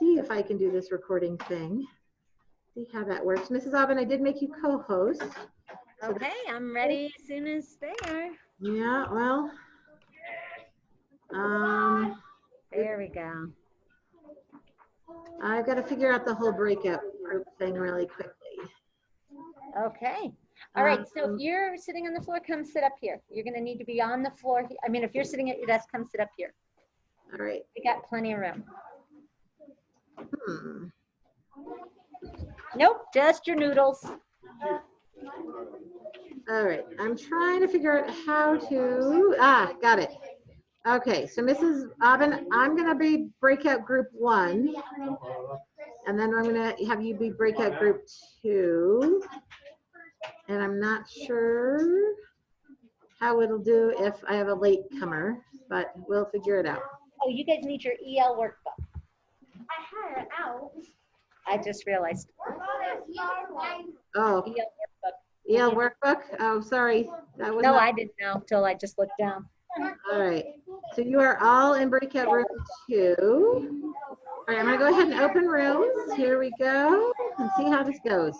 see if I can do this recording thing. See how that works. Mrs. Aubin, I did make you co-host. Okay, I'm ready as soon as they are. Yeah, well, there we go. I've got to figure out the whole breakout group thing really quickly. Okay. All right, so if you're sitting on the floor, come sit up here. You're going to need to be on the floor. I mean, if you're sitting at your desk, come sit up here. All right. We got plenty of room. Nope, just your noodles. All right, I'm trying to figure out how to, got it. Okay, so Mrs. Aubin, I'm gonna be breakout group 1, and then I'm gonna have you be breakout group 2, and I'm not sure how it'll do if I have a late comer, but we'll figure it out. Oh, you guys need your EL workbook. I had it out. I just realized. Oh, EL workbook. EL workbook? Oh, sorry. That was no, I didn't know until I just looked down. All right. So you are all in breakout room 2. All right, I'm going to go ahead and open rooms. Here we go and see how this goes.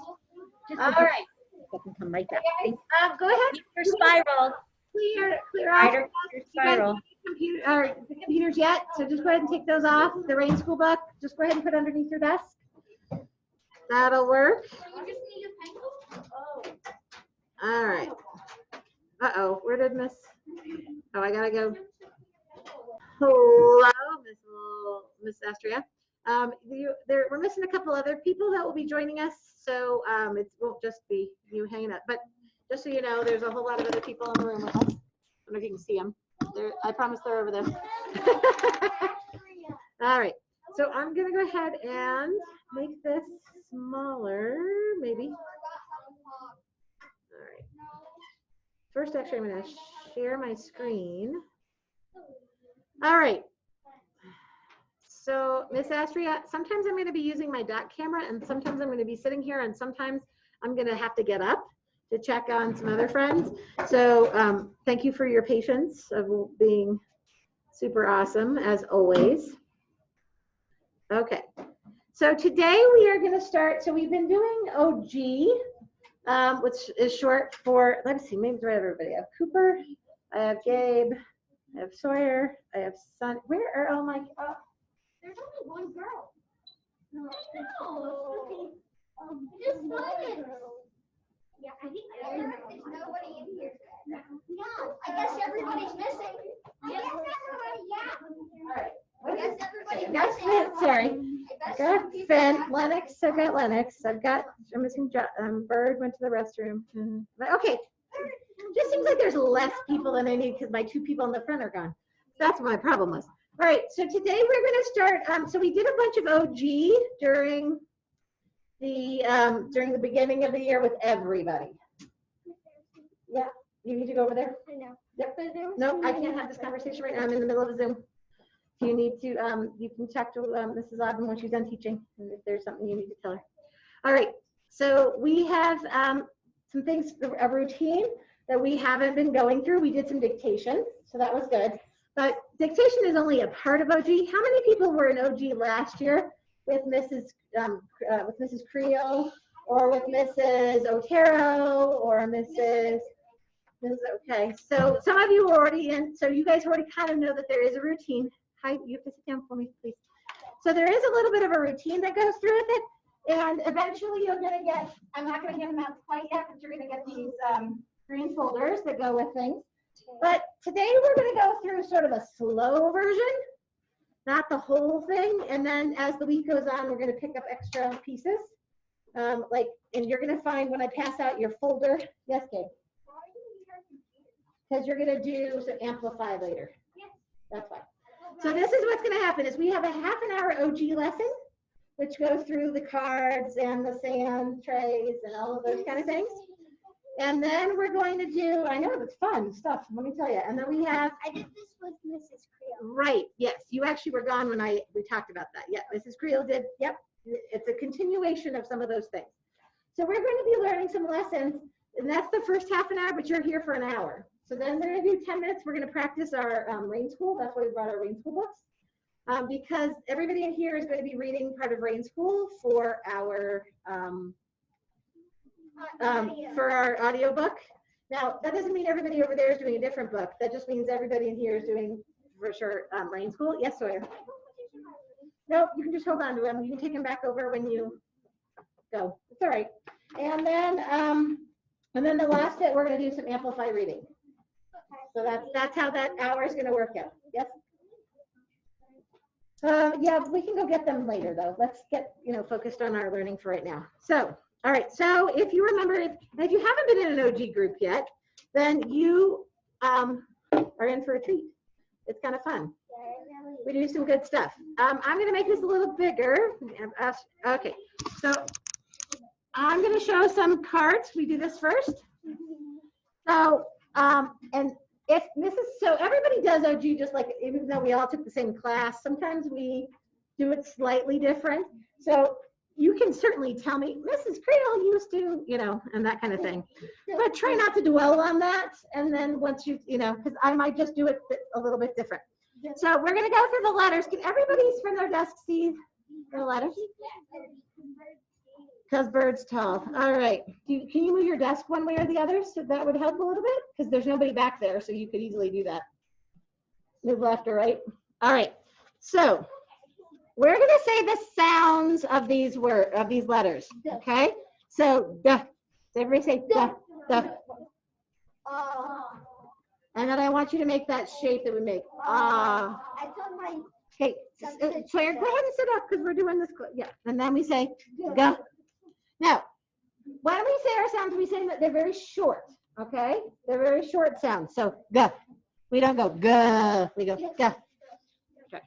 All right. I can come right back. Go ahead. Keep your spiral. Clear off. Your spiral. The computers yet, so just go ahead and take those off. The Rain School book, just go ahead and put underneath your desk. That'll work. All right. Uh-oh, where did Miss? Oh, I gotta go. Hello, Miss Astria. We're missing a couple other people that will be joining us, so it won't just be you hanging up. But just so you know, there's a whole lot of other people in the room with us. I don't know if you can see them. I promise they're over there. All right, so I'm gonna go ahead and make this smaller, maybe. All right. First, actually, I'm gonna share my screen. All right. So, Miss Astria, sometimes I'm gonna be using my dot camera, and sometimes I'm gonna be sitting here, and sometimes I'm gonna have to get up to check on some other friends. So thank you for your patience of being super awesome as always. Okay, so today we are going to start, so we've been doing OG, which is short for, let's see, maybe I have everybody. I have Cooper, I have Gabe, I have Sawyer, I have Son. Where are all my, there's only one girl. No. Just one girl. Yeah, I think there's nobody in here. No, I guess everybody's missing. I guess everybody, yeah. All right. I guess everybody's missing. Sorry. I've got Finn, Lennox, I've got Lennox, I'm missing Bird went to the restroom. Okay. Just seems like there's less people than I need because my 2 people in the front are gone. That's what my problem was. All right, so today we're going to start, so we did a bunch of OG during the beginning of the year with everybody. Yeah, you need to go over there? I know. Yep. No, I can't have this conversation right now. I'm in the middle of a Zoom. If you need to, you can talk to Mrs. Aubin when she's done teaching, and if there's something you need to tell her. All right, so we have some things, a routine that we haven't been going through. We did some dictation, so that was good. But dictation is only a part of OG. How many people were in OG last year with Mrs. Creel, or with Mrs. Otero, or Mrs. Okay, so some of you are already in, so you guys already kind of know that there is a routine. Hi, you have to sit down for me, please. So there is a little bit of a routine that goes through with it, and eventually you're gonna get, I'm not gonna get them out quite yet, but you're gonna get these green folders that go with things. But today we're gonna go through sort of a slow version, not the whole thing, and then as the week goes on, we're going to pick up extra pieces. And you're going to find when I pass out your folder. Yes, Gabe? Because you're going to do some amplify later. Yes. That's why. So this is what's going to happen is we have a half-an-hour OG lesson, which goes through the cards and the sand trays and all of those kind of things. And then we're going to do, I know it's fun stuff, let me tell you. And then we have, I did this with Mrs. Creel. Right, yes, you actually were gone when we talked about that. Yeah, Mrs. Creel did, yep. It's a continuation of some of those things. So we're going to be learning some lessons, and that's the first half an hour, but you're here for an hour. So then we're going to do 10 minutes. We're going to practice our Rain School. That's why we brought our Rain School books. because everybody in here is going to be reading part of Rain School for our audiobook. Now, that doesn't mean everybody over there is doing a different book. That just means everybody in here is doing, for sure, Rain School. Yes, Sawyer? No, you can just hold on to them. You can take them back over when you go. It's all right. And then the last bit, we're going to do some Amplify reading. So that's how that hour is going to work out. Yes? Yeah, we can go get them later, though. Let's get, focused on our learning for right now. So, all right. So if you remember, if you haven't been in an OG group yet, then you are in for a treat. It's kind of fun. We do some good stuff. I'm going to make this a little bigger. Okay. So I'm going to show some cards. We do this first. So, and if so everybody does OG just like, even though we all took the same class, sometimes we do it slightly different. So you can certainly tell me, Mrs. Creole used to, and that kind of thing. But try not to dwell on that. And then once because I might just do it a little bit different. So we're going to go through the letters. Can everybody from their desk see the letters? Because bird's tall. All right. Can you move your desk one way or the other so that would help a little bit? Because there's nobody back there, so you could easily do that. Move left or right. All right. So we're going to say the sounds of these letters. Okay. So duh. So everybody say duh, duh. And then I want you to make that shape that we make. Okay. So go ahead and sit up because we're doing this. Yeah. And then we say go. Now, when we say our sounds, we say that they're very short, okay? They're very short sounds. So, guh. We don't go guh. We go guh. Okay.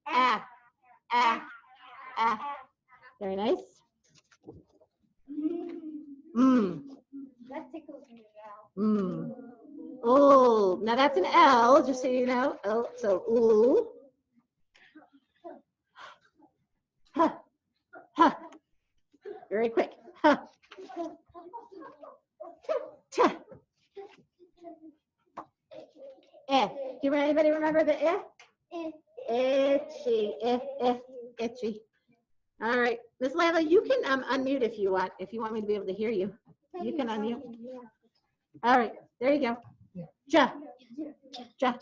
Ah, ah, ah. Very nice. Mmm. Mmm. Oh, now that's an L, just so you know. Oh, so ooh. Huh. Huh. Very quick. Huh. Eh. Do anybody remember the eh? Itchy. Itchy. All right. Miss Layla, you can unmute if you want. If you want me to be able to hear you, you can unmute. All right. There you go. Ja. Ja.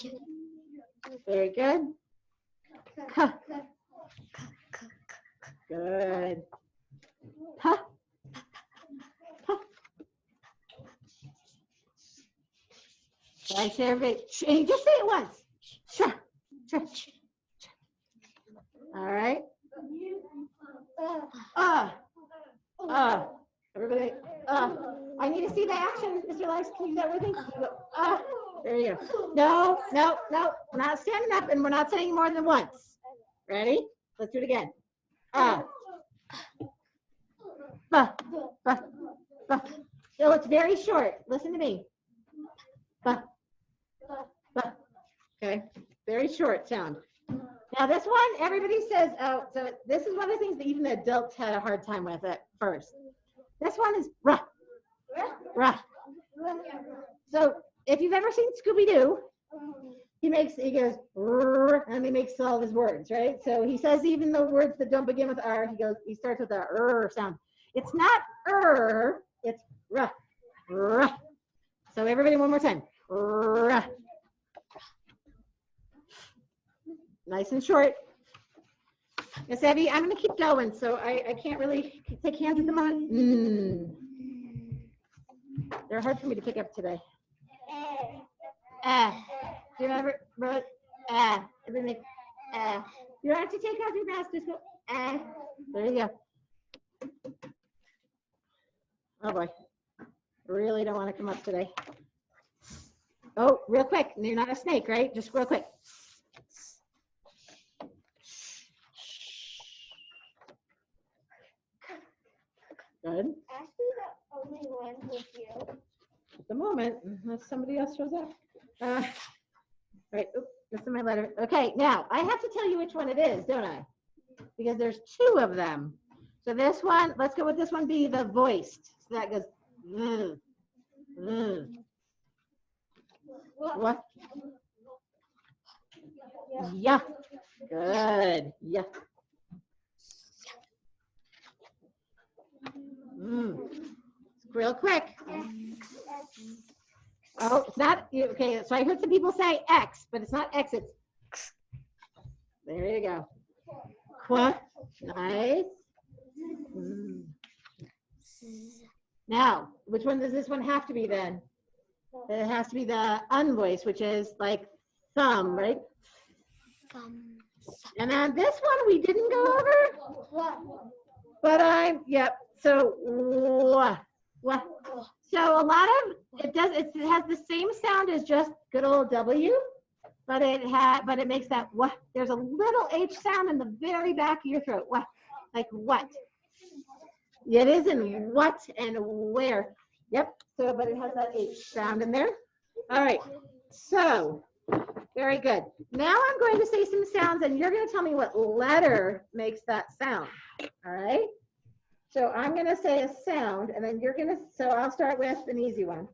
Very good. Huh. Good. Huh. Huh. I say everybody, and just say it once. Sure. Sure. All right. Everybody. I need to see the action, Mr. Lice. Can you do that with me? There you go. No. We're not standing up, and we're not saying more than once. Ready? Let's do it again. So it's very short. Listen to me. Okay, very short sound. Now this one, everybody says, oh, so this is one of the things that even the adults had a hard time with at first. This one is ruh, ruh. So if you've ever seen Scooby-Doo, he goes, and he makes all of his words, right? So he says even the words that don't begin with R, he starts with a sound. It's not it's ruh, ruh. So everybody one more time. Ruh. Nice and short. Miss Evie, I'm going to keep going, so I can't really take hands at the moment. They're hard for me to pick up today. Do you remember? Everybody, you don't have to take off your mask. Just go. There you go. Oh boy, really don't want to come up today. Oh, real quick. You're not a snake, right? Just real quick. Good. Ashley's the only one with you. At the moment, unless somebody else shows up. Right. Oops, this is my letter. Okay, now I have to tell you which one it is, don't I? Because there's two of them. So this one, let's go with this one be the voiced. So that goes. What? Yeah. Good. Yeah. Real quick. Oh, it's not, okay, so I heard some people say X, but it's not X, it's there you go. Qua, nice. Now, which one does this one have to be then? It has to be the unvoiced, which is like thumb, right? And then this one we didn't go over, but yep, so, what? So a lot of, it has the same sound as just good old W, but it makes that what. There's a little H sound in the very back of your throat. What? Like what? It is in what and where. Yep. So, but it has that H sound in there. All right. So, very good. Now I'm going to say some sounds, and you're going to tell me what letter makes that sound. All right. So I'm going to say a sound, and then you're going to, so I'll start with an easy one.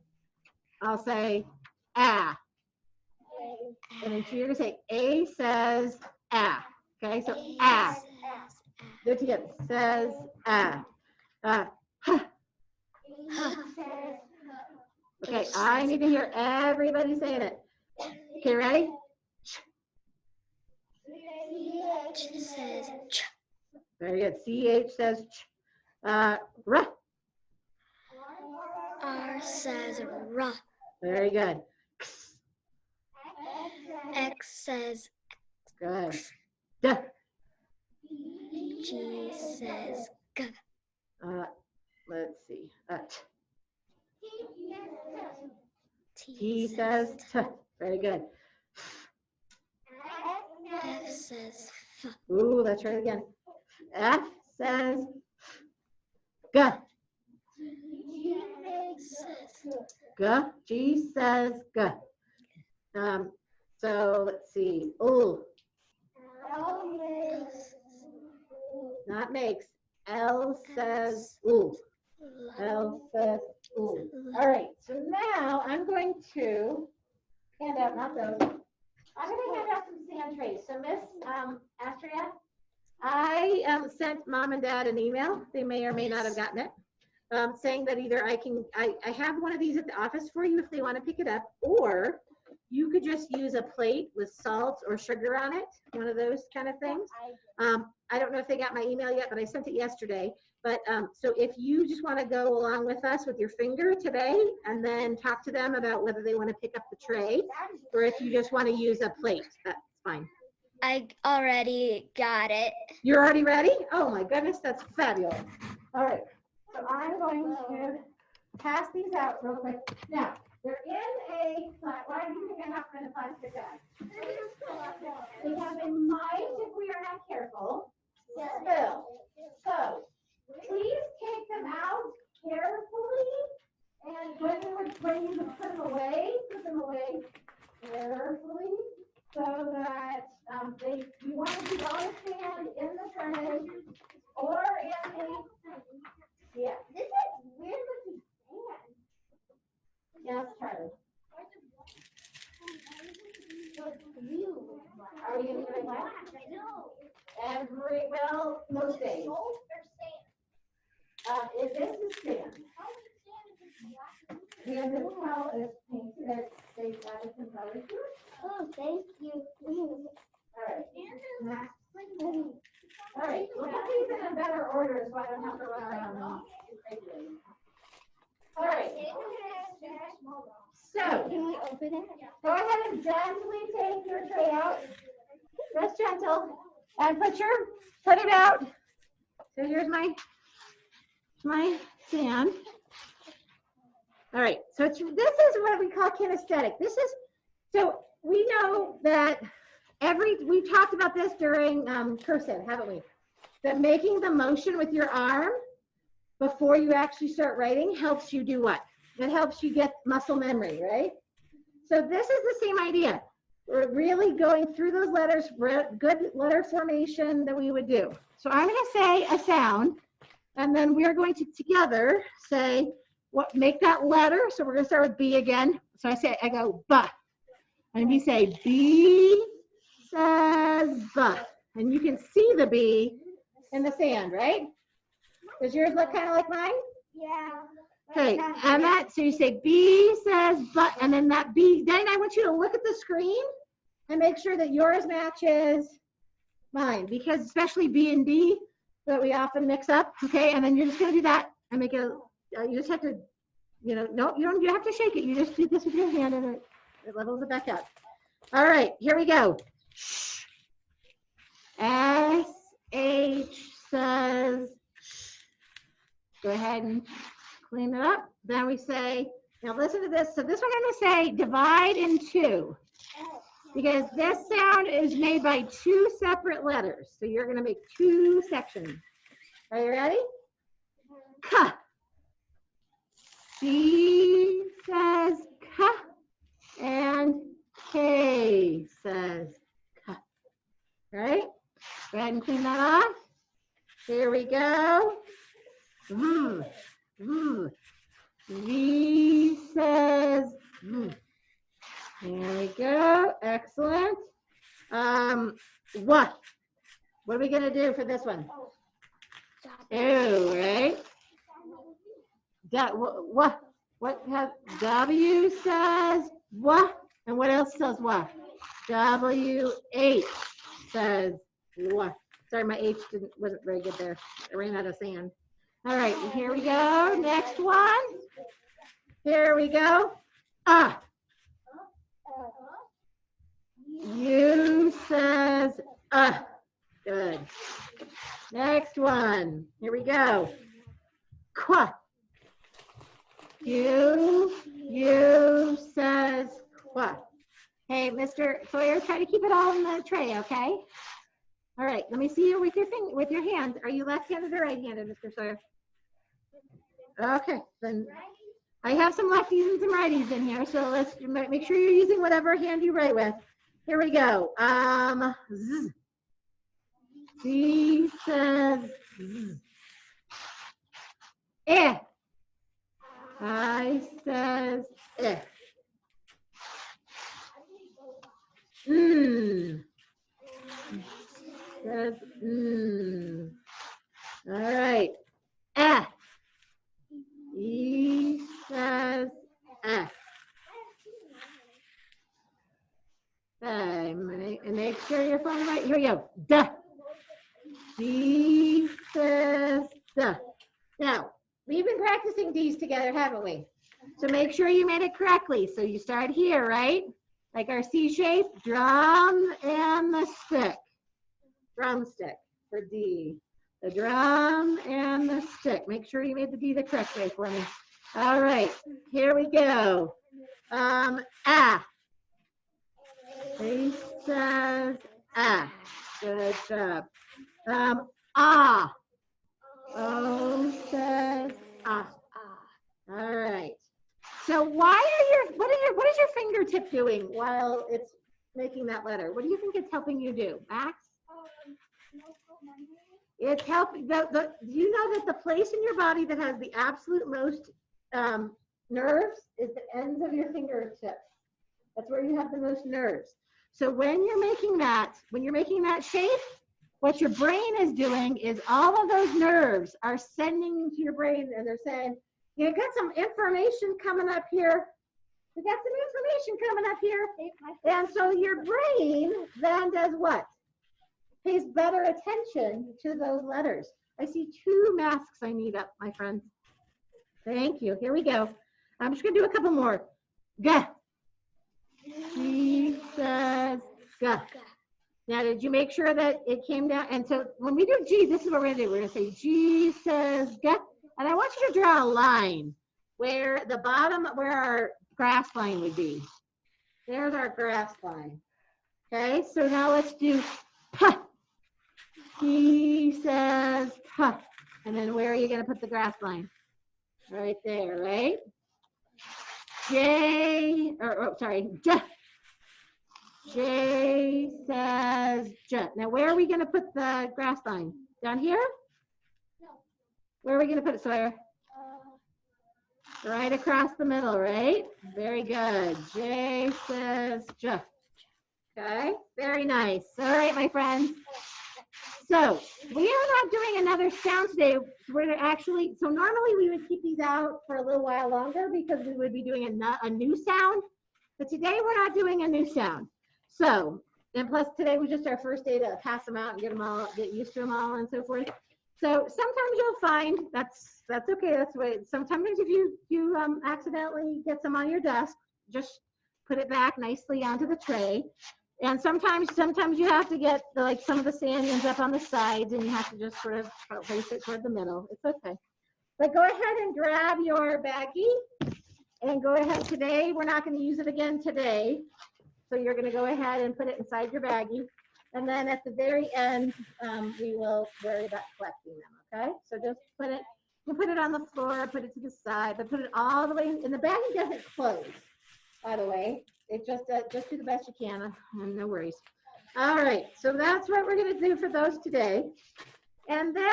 I'll say ah. And then you're going to say A says ah. Okay, so ah. Do it together. Says ah. Huh. Okay, I need to hear everybody saying it. Okay, ready? CH says ch. Very good. CH says ch. R. R says r. Very good. X says Good. D. G says g. Let's see. T T says t. Very good. F says f. Ooh, let's try it again. F says g. G. G says g. So let's see. Ooh, not makes. L says ooh. L says ooh. All right. So now I'm going to hand out, not those. I'm going to hand out some sand trays. So Miss Astria, I sent mom and dad an email. They may or may not have gotten it. Saying that either I have one of these at the office for you if they want to pick it up, or you could just use a plate with salt or sugar on it, one of those kind of things. I don't know if they got my email yet, but I sent it yesterday. But so if you just want to go along with us with your finger today and then talk to them about whether they want to pick up the tray, or if you just want to use a plate, that's fine. I already got it. You're already ready? Oh my goodness, that's fabulous. All right. So I'm going to pass these out real quick. Now, they're in a, why do you think I have them in a plastic bag? They have in mind if we are not careful, spill. So, please take them out carefully, and when you put them away carefully, so that you want to keep all the sand in the tray or in a. Yeah. This is weird looking sand. Yeah, let's try this. Are we going to do it last? Most days. This is sand. And this towel is painted. They've added some color to it. Oh, thank you. All right. All right, look at these in better order so I don't have to run around. All right. So, Can we open it? go ahead and gently take your tray out. Just gentle. And put it out. So here's my sand. All right, so this is what we call kinesthetic. So we know that we've talked about this during cursive, haven't we? That making the motion with your arm before you actually start writing helps you do what? It helps you get muscle memory, right? So this is the same idea. We're really going through those letters, good letter formation that we would do. So I'm going to say a sound, and then we're going to together say make that letter. So we're going to start with B again. So I go B. And you say B, says B. And you can see the B in the sand, right? Does yours look kind of like mine? Yeah. Okay, and that, so you say B says but, and then that B, then I want you to look at the screen and make sure that yours matches mine, because especially B and D that we often mix up, okay? And then you're just gonna do that and make it, you just have to, no, you don't, you have to shake it. You just do this with your hand and it levels it back out. All right, here we go. S-H says, go ahead and clean it up. Then we say, now listen to this. So this we're going to say divide in two, because this sound is made by two separate letters. So you're going to make two sections. Are you ready? K. C says K, and K says K. Right? Go ahead and clean that off. Here we go. V says V. There we go. Excellent. What? What are we going to do for this one? Oh, right? What? What has W says what? And what else says what? WH says what? Sorry, my H wasn't very good there. I ran out of sand. All right, here we go. Next one. Here we go. U says Good. Next one. Here we go. Qua. U says qua. Hey, Mr. Sawyer, try to keep it all in the tray, okay? All right, let me see you with your hand. Are you left-handed or right-handed, Mr. Sawyer? Okay, then I have some lefties and some righties in here, so let's make sure you're using whatever hand you write with. Here we go. Z. Z says Z. Eh. I says eh. Says All right. E says F. And make sure you're following right. Here we go. Duh. D says duh. Now, we've been practicing D's together, haven't we? So make sure you made it correctly. So you start here, right? Like our C shape, drum and the stick. Drumstick for D. The drum and the stick. Make sure you made the D the correct way for me. All right, here we go. He says Good job. O says All right. So what is your fingertip doing while it's making that letter? What do you think it's helping you do, Max? It's helping. Do you know that the place in your body that has the absolute most nerves is the ends of your fingertips? That's where you have the most nerves. So when you're making that shape, what your brain is doing is all of those nerves are sending to your brain, and they're saying, you got some information coming up here. We got some information coming up here. And so your brain then does what? Pays better attention to those letters. I see 2 masks I need up, my friends. Thank you. Here we go. I'm just going to do a couple more. G. She says G. Now, did you make sure that it came down? And so when we do G, this is what we're going to do. We're going to say G says G. And I want you to draw a line where the bottom, where our grass line would be. There's our grass line. Okay, so now let's do P. He says P. And then where are you going to put the grass line? Right there, right? J. J says J. Now, where are we going to put the grass line? Down here? No. Where are we going to put it, Sawyer? Right across the middle, right? Very good. J says J. Okay, very nice. All right, my friends. So we are not doing another sound today. We're gonna actually, so normally we would keep these out for a little while longer because we would be doing a new sound. But today we're not doing a new sound. So, and plus today was just our first day to pass them out and get them all, get used to them all and so forth. So sometimes you'll find that's okay. That's the way. Sometimes if you accidentally get some on your desk, just put it back nicely onto the tray. And sometimes you have to get like some of the sand ends up on the sides, and you have to just sort of place it toward the middle. It's okay. But go ahead and grab your baggie, and go ahead. Today we're not going to use it again today, so you're going to go ahead and put it inside your baggie. And then at the very end, we will worry about collecting them, okay? So just put it on the floor, put it to the side, but put it all the way, and the baggie doesn't close, by the way. It just do the best you can, no worries. All right, so that's what we're gonna do for those today. And then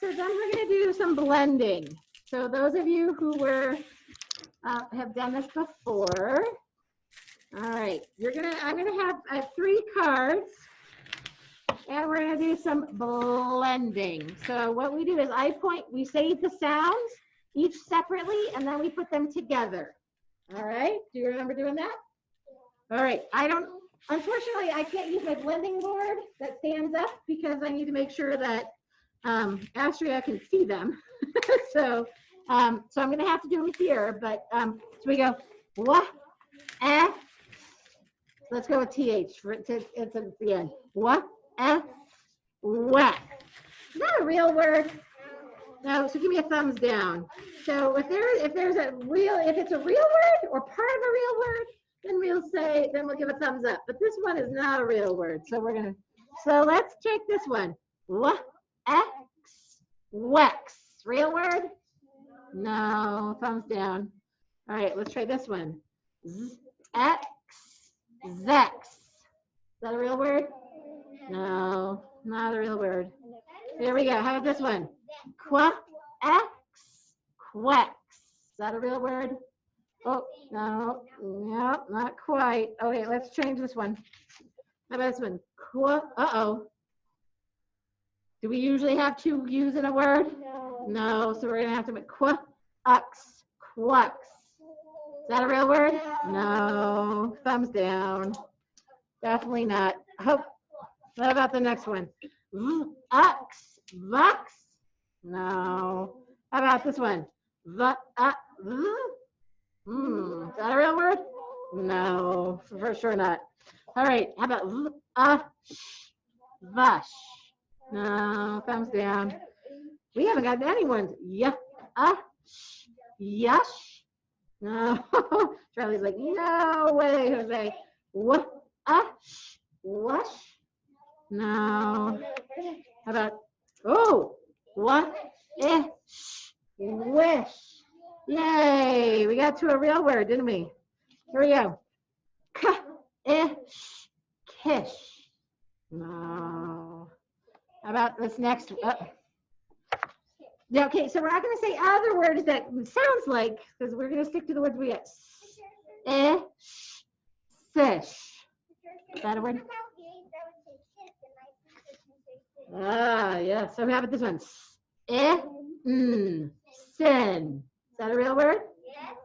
then we're gonna do some blending. So those of you who have done this before, all right, I have 3 cards. And we're gonna do some blending. So what we do is we say the sounds each separately, and then we put them together. All right, do you remember doing that? All right, unfortunately, I can't use my blending board that stands up because I need to make sure that Astria can see them. So I'm gonna have to do them here, but so we go, wah, eh. Let's go with TH, it's at the end. Wah, eh, whack. Is that a real word? No, so give me a thumbs down. So if it's a real word or part of a real word, then we'll give a thumbs up. But this one is not a real word. So let's take this one. X, Wex. Real word? No, thumbs down. All right, let's try this one. X, Zex. Is that a real word? No, not a real word. Here we go. How about this one? Quax, Quex. Is that a real word? Oh, no, not quite. Oh, wait, let's change this one. How about this one? Uh-oh. Do we usually have 2 U's in a word? No, so we're going to have to make quux, quux. Is that a real word? No, thumbs down. Definitely not. What about the next one? Vux, Vux. No. How about this one? Is that a real word? No, for sure not. All right, how about Vush? No, thumbs down. We haven't got any ones. Yush. No. Charlie's like, no way, Jose. Wush. No. How about, wish. Yay, we got to a real word, didn't we? Here we go. Kish. No. How about this next one? Yeah, okay, so we're not going to say other words that sounds like, because we're going to stick to the words we get. Fish. Is that a word? Yeah. So how about this one? Sin. Is that a real word? Yes.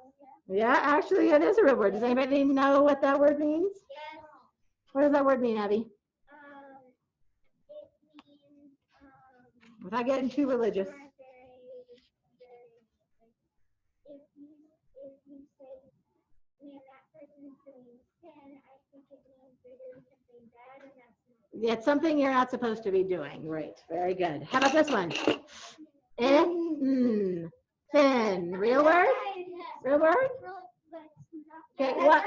Yeah, actually, it is a real word. Does anybody know what that word means? Yes. What does that word mean, Abby? It means, without getting too religious. If you say, man, that person is doing sin, I think it means they're doing something bad, and that's not. It's something you're not supposed to be doing. Right. Very good. How about this one? Fin. Real word? Real word? Okay, what?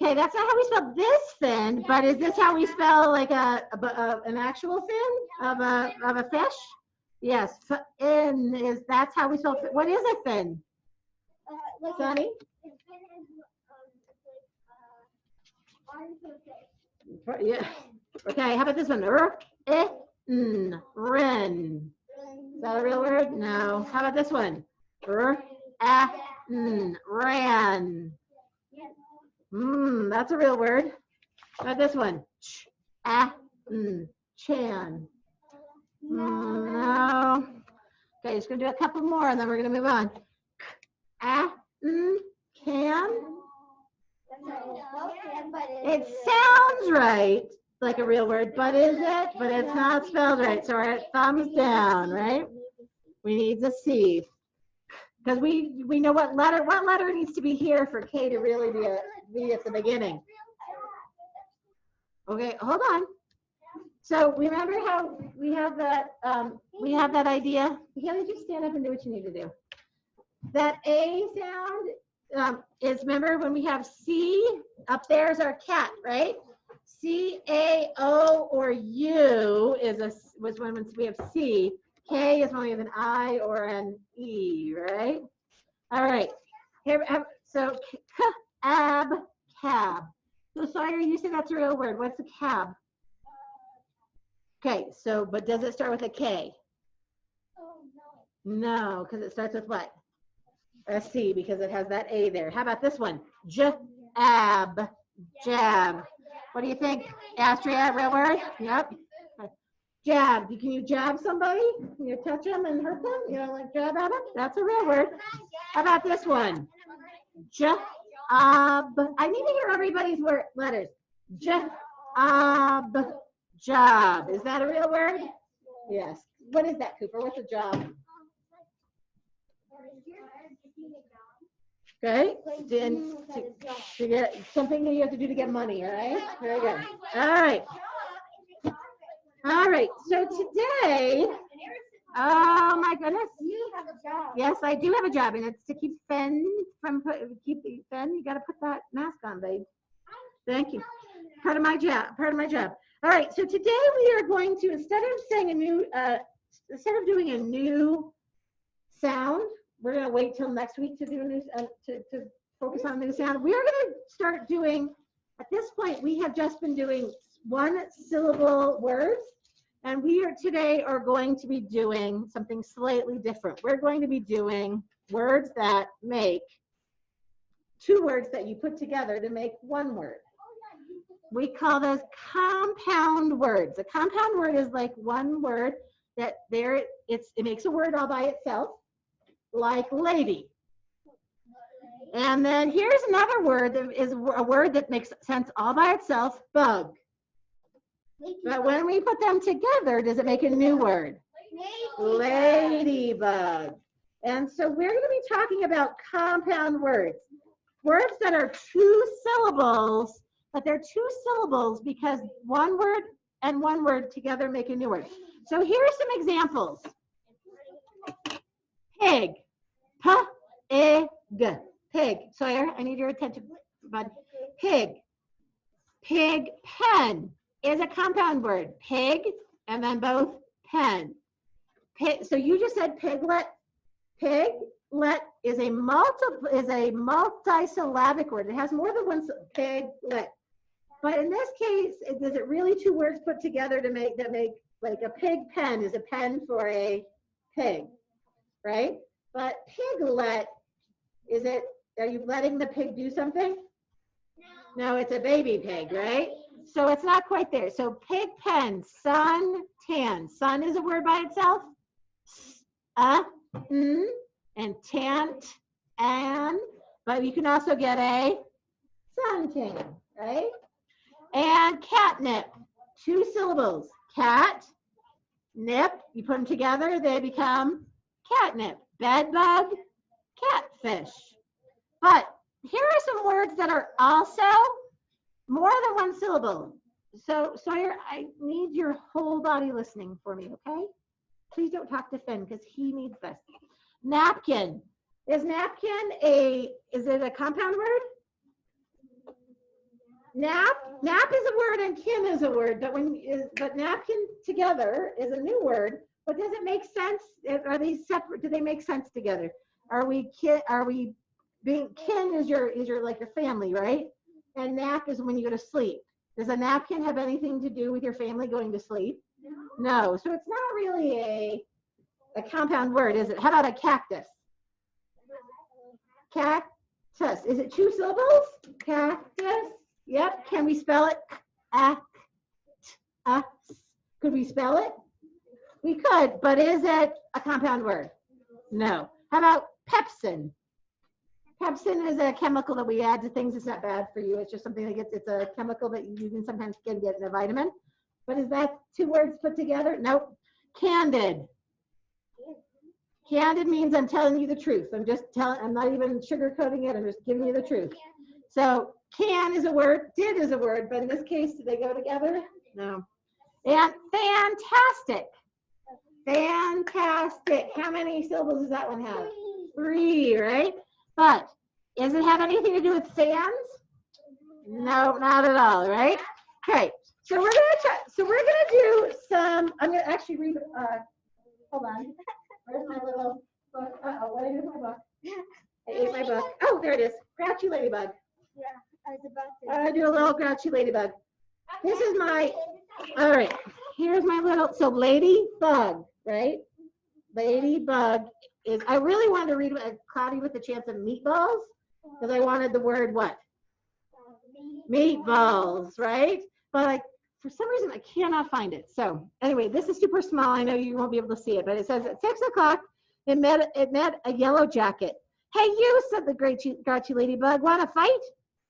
Okay, that's not how we spell this fin, but is this how we spell like an actual fin of a fish? Yes. That's how we spell fin. What is a fin? Sonny? Yeah. Okay, how about this one? Ren. Is that a real word? No. How about this one? Ran. That's a real word. How about this one? Chan. No. Okay, just gonna do a couple more and then we're gonna move on. Can. It sounds right, like a real word, but is it? But it's not spelled right. So our thumbs down, right? We need the C. Because we know what letter needs to be here for K to really be at the beginning. Okay, hold on. So remember how we have that idea? You just stand up and do what you need to do. That A sound is, remember when we have C, up there is our cat, right? C, A, O, or U was when we have C. K is when we have an I or an E, right? All right. Here, so cab. So Sawyer, you said that's a real word. What's a cab? Okay, so, but does it start with a K? No, because it starts with what? A C, because it has that A there. How about this one? Jab. What do you think? Astria, real word? Yep. Jab. Can you jab somebody? Can you touch them and hurt them? You know, like jab at them? That's a real word. How about this one? Job. I need to hear everybody's letters. Job. Job. Is that a real word? Yes. What is that, Cooper? What's a job? Okay. Then to get something that you have to do to get money. All right. Very good. All right. All right. So today, oh my goodness. You have a job. Yes, I do have a job, and it's to keep Fenn from Fenn. You got to put that mask on, babe. Thank you. Part of my job. All right. So today we are going to, instead of doing a new sound, we're going to wait till next week to do a new to focus on a new sound. We are going to start doing. At this point, we have just been doing one-syllable words. And we today are going to be doing something slightly different. We're going to be doing words that make two words that you put together to make one word. We call those compound words. A compound word is like one word that it makes a word all by itself, like lady. And then here's another word that is a word that makes sense all by itself, bug. But when we put them together, does it make a new word? Ladybug. And so we're going to be talking about compound words. Words that are two syllables, but they're two syllables because one word and one word together make a new word. So here are some examples. Pig. P-I-G. Pig. Sawyer, I need your attention, bud. Pig. Pig pen is a compound word. Pig and then both pen. Pig, so you just said piglet. Piglet is a multi-syllabic word. It has more than one piglet. But in this case, is it really two words put together to make like a pig pen is a pen for a pig, right? But piglet, are you letting the pig do something? No, it's a baby pig, right? So it's not quite there. So pig pen, sun tan. Sun is a word by itself. And tant, and, but you can also get a suntan, right? And catnip, two syllables. Cat, nip, you put them together, they become catnip. Bedbug, catfish. But here are some words that are also more than one syllable. So Sawyer, I need your whole body listening for me, okay? Please don't talk to Finn because he needs this. Napkin. Is napkin is it a compound word? Nap is a word and kin is a word, but napkin together is a new word. But does it make sense? Are they separate? Do they make sense together? Kin is your like your family, right? And nap is when you go to sleep. Does a napkin have anything to do with your family going to sleep? No. So it's not really a compound word, is it? How about a cactus? Cactus. Is it two syllables? Cactus. Yep. Can we spell it act, us. Could we spell it? We could, but is it a compound word? No. How about pepsin? Pepsin is a chemical that we add to things. It's not bad for you. It's just something that gets, it's a chemical that you can sometimes get in a vitamin. But is that two words put together? Nope. Candid. Candid means I'm telling you the truth. I'm not even sugarcoating it. I'm just giving you the truth. So can is a word, did is a word, but in this case, do they go together? No. And fantastic. Fantastic. How many syllables does that one have? 3, right? But does it have anything to do with fans? No, not at all, right? Okay. So we're gonna try. So we're gonna do some. I'm gonna actually read. Hold on. Where's my little book? Uh-oh, what did I do with my book? I ate my book. Oh, there it is. Grouchy Ladybug. Yeah, I was about to. I do a little Grouchy Ladybug. This is my. All right. Here's my little. So Ladybug, right? Ladybug is. I really wanted to read Cloudy with a Chance of Meatballs because I wanted the word what? Meatballs, right? But like for some reason I cannot find it. So anyway, this is super small. I know you won't be able to see it, but it says at 6 o'clock it met a yellow jacket. Hey you, said the grouchy Ladybug, want to fight?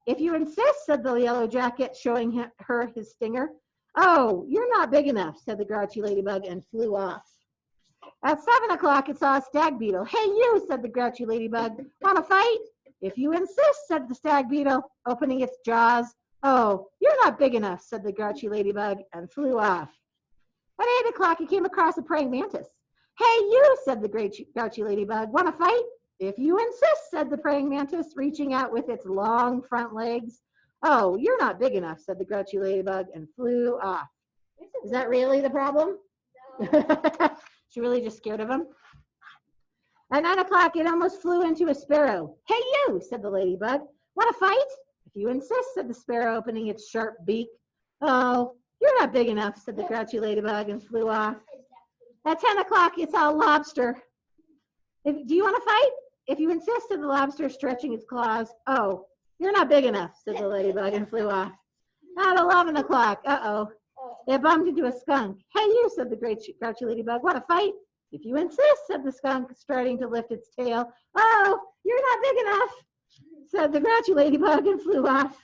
If you insist, said the yellow jacket, showing her his stinger. Oh, you're not big enough, said the grouchy Ladybug and flew off. At 7 o'clock it saw a stag beetle. Hey you, said the grouchy Ladybug, want to fight? If you insist, said the stag beetle, opening its jaws. Oh, you're not big enough, said the grouchy Ladybug and flew off. At 8 o'clock, it came across a praying mantis. Hey, you, said the grouchy Ladybug, want to fight? If you insist, said the praying mantis, reaching out with its long front legs. Oh, you're not big enough, said the grouchy Ladybug and flew off. Is that really the problem? No. She really just scared of him? At 9 o'clock, it almost flew into a sparrow. Hey, you, said the ladybug, want to fight? If you insist, said the sparrow, opening its sharp beak. Oh, you're not big enough, said the grouchy Ladybug and flew off. At 10 o'clock, it saw a lobster. Do you want to fight? If you insist, said the lobster, stretching its claws. Oh, you're not big enough, said the ladybug and flew off. At 11 o'clock, uh-oh, it bumped into a skunk. Hey, you, said the grouchy Ladybug, want to fight? If you insist, said the skunk, starting to lift its tail. Oh, you're not big enough, said the grouchy Ladybug and flew off.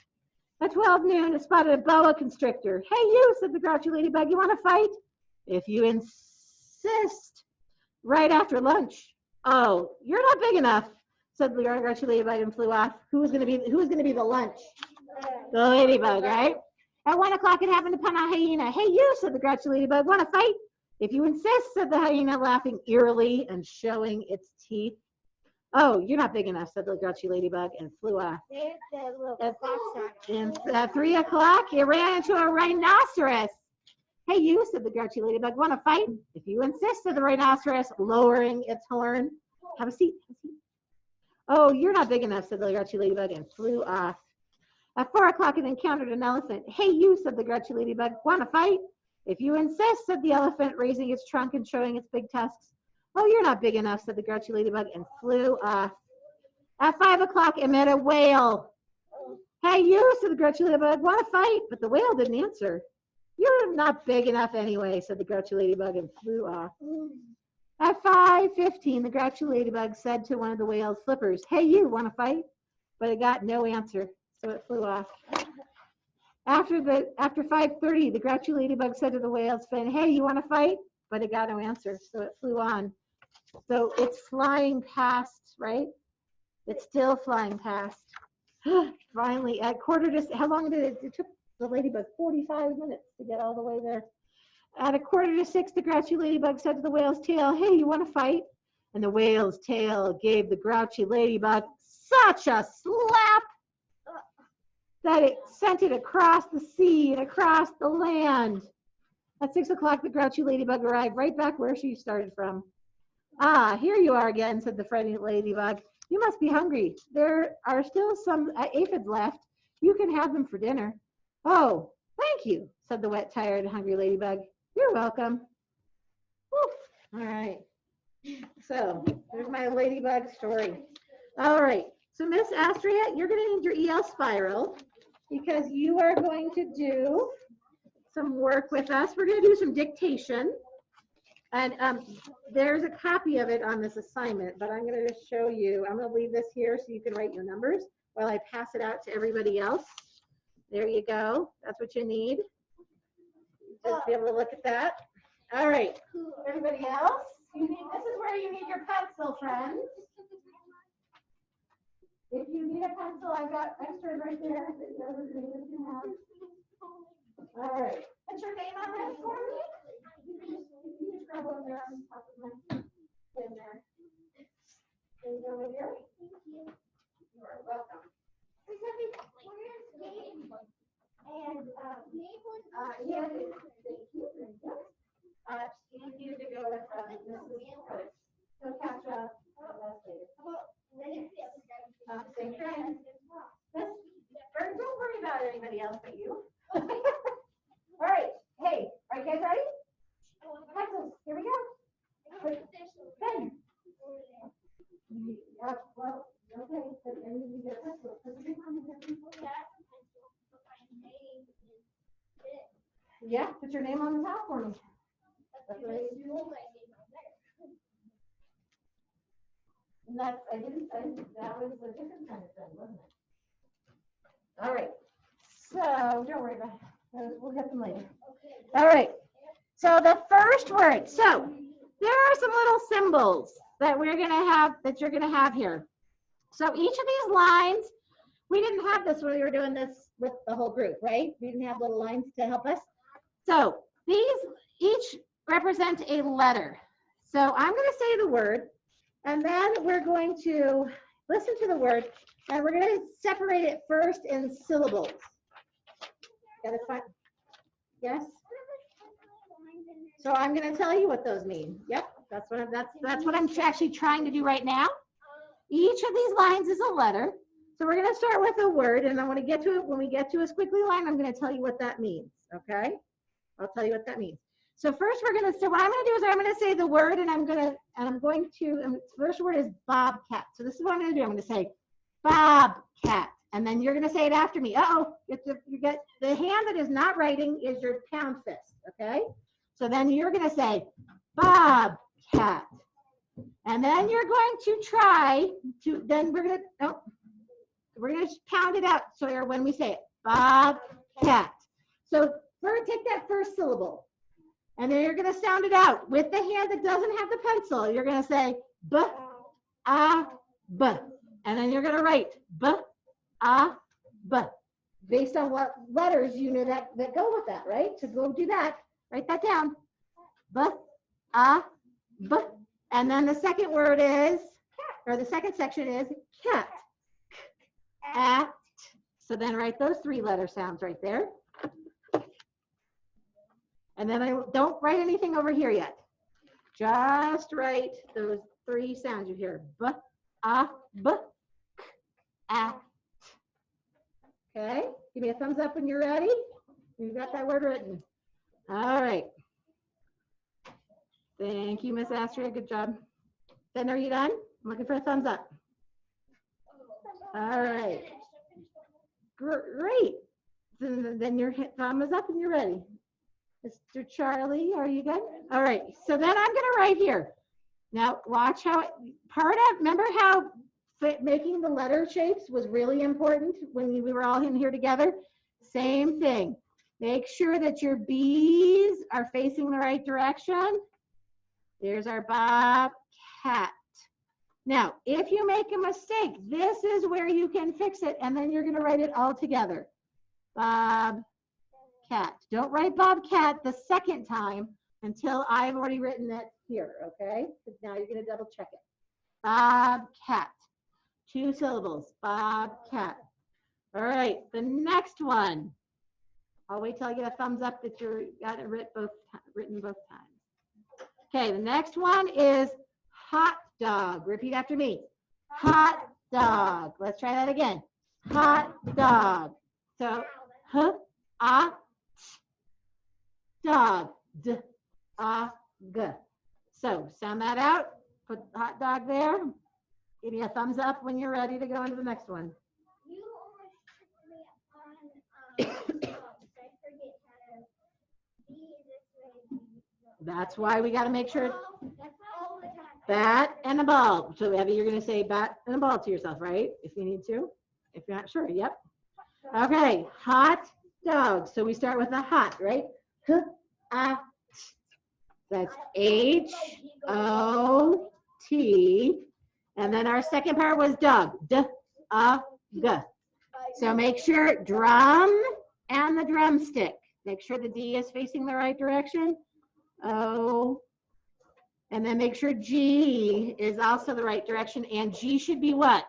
At 12 noon, it spotted a boa constrictor. Hey, you, said the grouchy Ladybug, you want to fight? If you insist, right after lunch. Oh, you're not big enough, said the grouchy Ladybug and flew off. Who's gonna be the lunch? The ladybug, right? At 1 o'clock, it happened upon a hyena. Hey, you, said the grouchy Ladybug, want to fight? If you insist, said the hyena, laughing eerily and showing its teeth. Oh, you're not big enough, said the grouchy Ladybug and flew off. At 3 o'clock, it ran into a rhinoceros. Hey, you, said the grouchy Ladybug, want to fight? If you insist, said the rhinoceros, lowering its horn. Have a seat. Oh, you're not big enough, said the grouchy Ladybug and flew off. At 4 o'clock, it encountered an elephant. Hey, you, said the grouchy Ladybug, want to fight? If you insist, said the elephant, raising its trunk and showing its big tusks. Oh, you're not big enough, said the grouchy Ladybug and flew off. At 5 o'clock, it met a whale. Hey, you, said the grouchy Ladybug, want to fight? But the whale didn't answer. You're not big enough anyway, said the grouchy Ladybug and flew off. At 5:15, the grouchy Ladybug said to one of the whale's flippers, hey, you, want to fight? But it got no answer, so it flew off. After 5:30, the grouchy Ladybug said to the whale's fin, hey, you want to fight? But it got no answer, so it flew on. So it's flying past, right? It's still flying past. Finally, at how long did it took the ladybug 45 minutes to get all the way there. At 5:45, the grouchy Ladybug said to the whale's tail, hey, you want to fight? And the whale's tail gave the grouchy Ladybug such a slap that it sent it across the sea and across the land. At 6 o'clock, the grouchy Ladybug arrived right back where she started from. Ah, here you are again, said the frightened Ladybug. You must be hungry. There are still some aphids left. You can have them for dinner. Oh, thank you, said the wet, tired, hungry Ladybug. You're welcome. Whew. All right. So there's my Ladybug story. All right. So Miss Astria, you're going to need your EL spiral because you are going to do some work with us. We're going to do some dictation. And there's a copy of it on this assignment, but I'm going to just show you. I'm going to leave this here so you can write your numbers while I pass it out to everybody else. There you go. That's what you need. Just be able to look at that. All right. Everybody else, this is where you need your pencil, friends. If you need a pencil, I've got extras right there. All right. What's your name on that for me? You can scrub over there on top of my in there. Can you go over here? You are welcome. And yeah, thank you. Steve needed to go with Mrs. Curtis. So catch up. Same friend. Don't worry about anybody else but you. All right. Hey, are you guys ready? Pencils. Here we go. Pen. Well, okay. But then you get a pencil. Yeah, put your name on the top for me. That's what I do. And that's, I didn't say, that was a different kind of thing, wasn't it? All right. So, don't worry about it. We'll get them later. All right. So the first word. So there are some little symbols that we're going to have, that you're going to have here. So each of these lines, we didn't have this when we were doing this with the whole group, right? We didn't have little lines to help us. So these each represent a letter. So I'm going to say the word, and then we're going to listen to the word, and we're going to separate it first in syllables. Got it fine? Yes? So I'm going to tell you what those mean. Yep, that's what I'm actually trying to do right now. Each of these lines is a letter. So we're going to start with a word, and I want to get to it. When we get to a squiggly line, I'm going to tell you what that means. Okay? I'll tell you what that means. So first we're going to say, what I'm going to do is I'm going to say the word, and the first word is bobcat. So this is what I'm going to do. I'm going to say bobcat, and then you're going to say it after me. You get the hand that is not writing is your pound fist. Okay? So then you're going to say bobcat, and then you're going to try to. Then we're going to pound it out. So when we say it, bobcat. So first, take that first syllable, and then you're going to sound it out with the hand that doesn't have the pencil. You're going to say b, a, b, and then you're going to write b, a, b, based on what letters you know that go with that, right? So go do that. Write that down. B, a, b, and then the second word is, or the second section is cat. At. So then write those three letter sounds right there. And then don't write anything over here yet. Just write those three sounds you hear. B, a, b, k, at. Okay, give me a thumbs up when you're ready. You've got that word written. All right. Thank you, Miss Astria. Good job. Ben, are you done? I'm looking for a thumbs up. All right. Great. Then your thumb is up and you're ready. Mr. Charlie, are you good? All right. So then I'm going to write here. Now watch how remember how making the letter shapes was really important when we were all in here together? Same thing. Make sure that your B's are facing the right direction. There's our bobcat. Now, if you make a mistake, this is where you can fix it, and then you're going to write it all together. Bobcat. Don't write bobcat the second time until I've already written it here, okay? Because now you're going to double check it. Bobcat. 2 syllables. Bobcat. All right, the next one. I'll wait till I get a thumbs up that you got it written both times. Okay, the next one is hot dog. Repeat after me. Hot dog. Let's try that again. Hot dog. So, h, a, t, dog. D, a, g. So, sound that out. Put hot dog there. Give me a thumbs up when you're ready to go into the next one. You almost tripped me up on I forget how to That's why we got to make sure That's all the time. bat and a ball. So Abby, you're going to say bat and a ball to yourself, right? If you need to. If you're not sure, yep. Okay, hot dog. So we start with the hot, right? H-A-T. That's H-O-T. And then our second part was dog. D-A-G. So make sure drum and the drumstick. Make sure the D is facing the right direction. O. And then make sure G is also the right direction. And G should be what?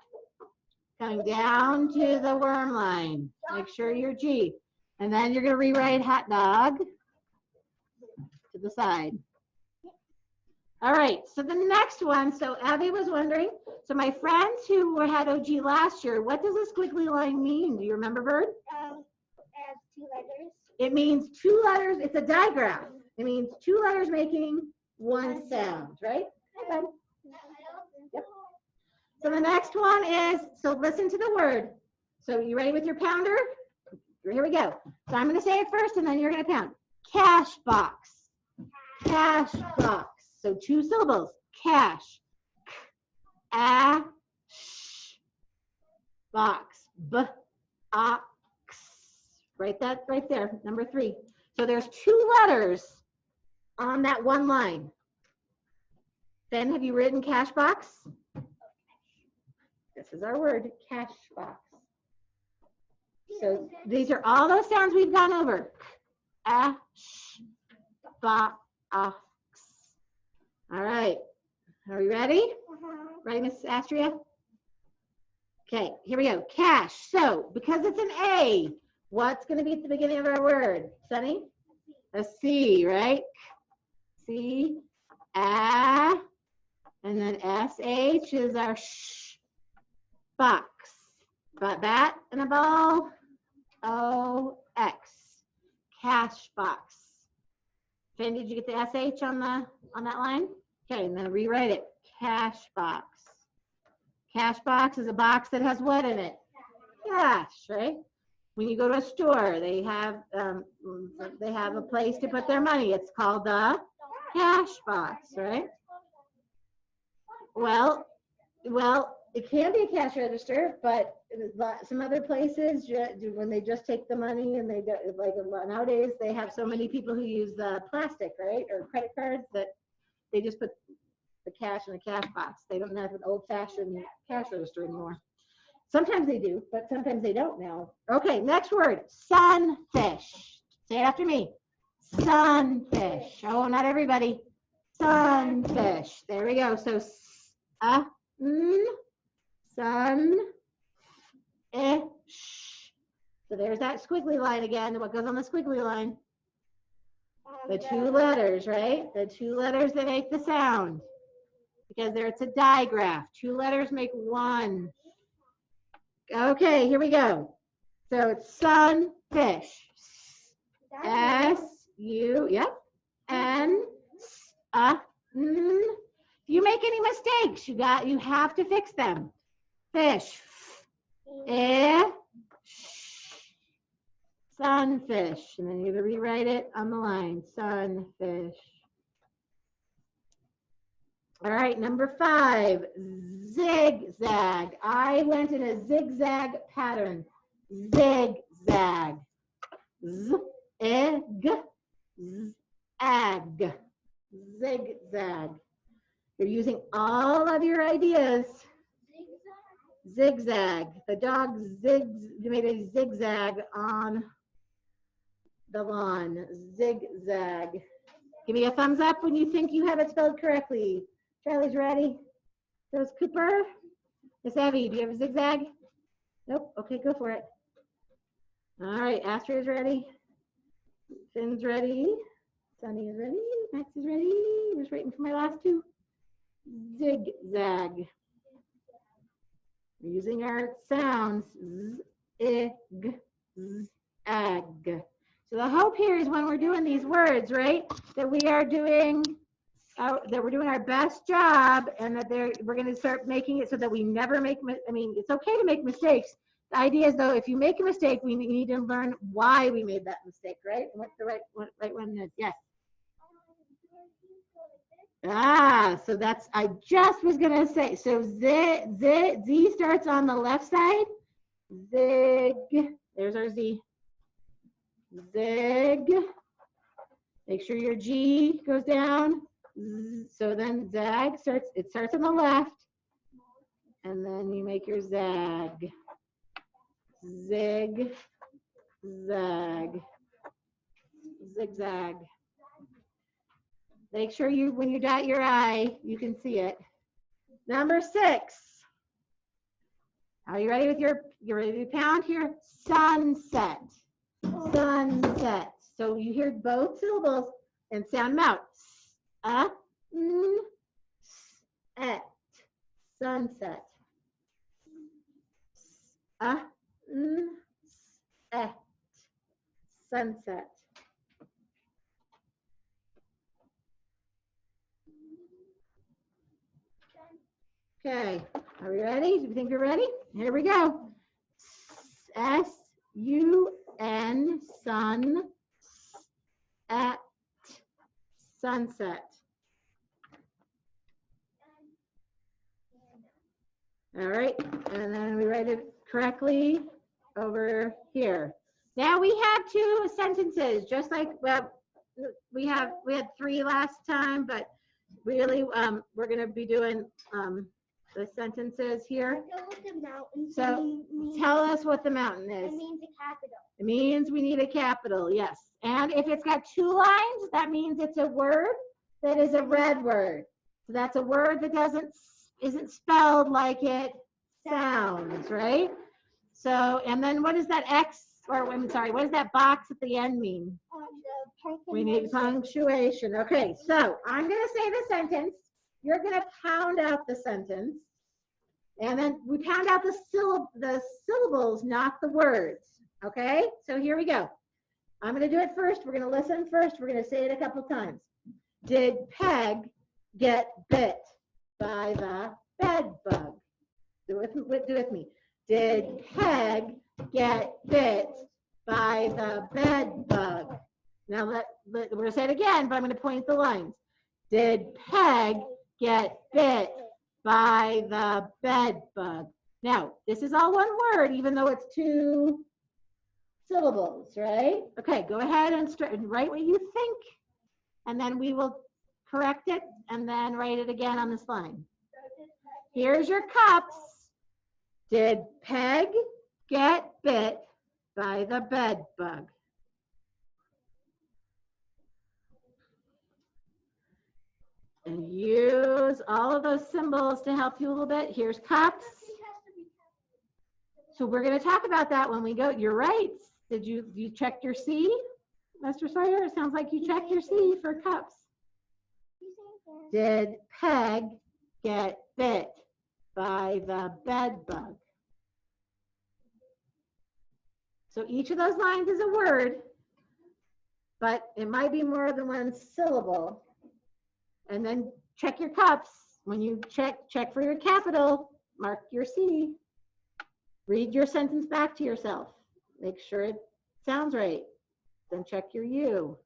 Coming down to the worm line. Make sure you're G. And then you're going to rewrite hot dog to the side. All right, so the next one, so Abby was wondering, so my friends who had OG last year, what does this squiggly line mean? Do you remember, Bird? As 2 letters. It means 2 letters, it's a digraph. It means 2 letters making 1 sound, right? Okay. Yep. So the next one is, so listen to the word. So you ready with your pounder? Here we go. So I'm going to say it first and then you're going to pound. Cash box. Cash box. So 2 syllables. Cash. A sh box. B-ox. Write that right there. Number 3. So there's 2 letters on that one line. Ben, have you written cash box? This is our word, cash box. So these are all those sounds we've gone over. A sh box. All right. Are we ready? Ready, Miss Astria? Okay, here we go. Cash. So because it's an A, what's going to be at the beginning of our word? Sunny? A C, right? C, A, and then SH is our sh box. But bat and a ball, O-X. Cash box. Finn, did you get the SH on that line? Okay, and then rewrite it. Cash box. Cash box is a box that has what in it? Cash, right? When you go to a store, they have a place to put their money. It's called the cash box, right? Well, it can be a cash register, but some other places, when they just take the money and they do, like nowadays, they have so many people who use the plastic, right, or credit cards that they just put the cash in a cash box. They don't have an old-fashioned cash register anymore. Sometimes they do, but sometimes they don't now. Okay, next word, sunfish. Say it after me. Sunfish. Oh, not everybody. Sunfish. There we go. So, sun, ish. So there's that squiggly line again. What goes on the squiggly line? The 2 letters, right? The 2 letters that make the sound. Because there it's a digraph. 2 letters make 1. Okay, here we go. So it's sunfish. S-U, yep. N, If you make any mistakes, you have to fix them. Fish. Sunfish. And then you're going to rewrite it on the line. Sunfish. All right, number 5, zigzag. I went in a zigzag pattern. Zigzag. Z-I-G-Z-ag. Zigzag. You're using all of your ideas. Zigzag. The dog made a zigzag on the lawn. Zigzag. Give me a thumbs up when you think you have it spelled correctly. Charlie's ready. So is Cooper. Miss Abby, do you have a zigzag? Nope. Okay, go for it. All right, Astria's ready. Finn's ready. Sunny is ready. Max is ready. I'm just waiting for my last 2. Zigzag. We're using our sounds. Z-I-G, Z-ag. So the hope here is when we're doing these words, right, that we are doing we're doing our best job, and that we're going to start making it so that we never make. I mean, it's okay to make mistakes. The idea is, though, if you make a mistake, we need to learn why we made that mistake, right? And what the right one is. Yes. So that's, I just was gonna say, so Z starts on the left side. Zig, there's our Z. Zig. Make sure your G goes down. So then zag starts, it starts on the left. And then you make your zag. Zig, zag, zigzag. Make sure you, when you dot your I, you can see it. Number 6. Are you ready with you're ready to pound here? Sunset. Sunset. So you hear both syllables and sound them out. Et. Sunset. Et. Sunset. Okay, are we ready? Do you think you're ready? Here we go. S-U-N, sun, at, sunset. All right, and then we write it correctly over here. Now we have 2 sentences, just like, well, we had 3 last time, but really we're going to be doing the sentences here. So tell us what the mountain is. It means a capital. It means we need a capital, yes. And if it's got 2 lines, that means it's a word that is a red word. So that's a word that isn't spelled like it sounds, right? So, and then what does that X, or I'm sorry, what does that box at the end mean? We need punctuation. Okay, so I'm going to say the sentence. You're going to pound out the sentence. And then we pound out the syllables, not the words. Okay, so here we go. I'm going to do it first. We're going to listen first. We're going to say it a couple times. Did Peg get bit by the bed bug? Do it with me. Did Peg get bit by the bed bug? Now we're going to say it again, but I'm going to point the lines. Did Peg get bit by the bed bug? Now, this is all one word, even though it's 2 syllables, right? Okay, go ahead and write what you think, and then we will correct it, and then write it again on this line. Here's your cups. Did Peg get bit by the bed bug? And use all of those symbols to help you a little bit. Here's cups. So we're going to talk about that when we go. You're right. Did you check your C, Mr. Sawyer? It sounds like you checked your C for cups. Did Peg get bit by the bed bug? So each of those lines is a word, but it might be more than 1 syllable. And then check your cups. When you check for your capital, mark your C. Read your sentence back to yourself. Make sure it sounds right. Then check your U.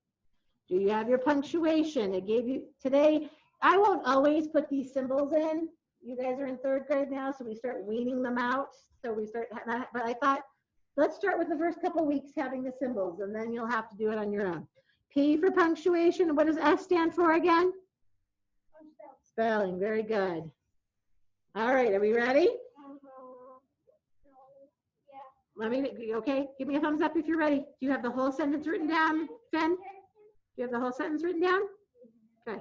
Do you have your punctuation? It gave you today. I won't always put these symbols in. You guys are in 3rd grade now, so we start weaning them out. So we start, but I thought, let's start with the first couple weeks having the symbols, and then you'll have to do it on your own. P for punctuation. What does S stand for again? Spelling. Very good. All right, are we ready? Yeah. Okay, give me a thumbs up if you're ready. Do you have the whole sentence written down, Jen? Do you have the whole sentence written down? Okay.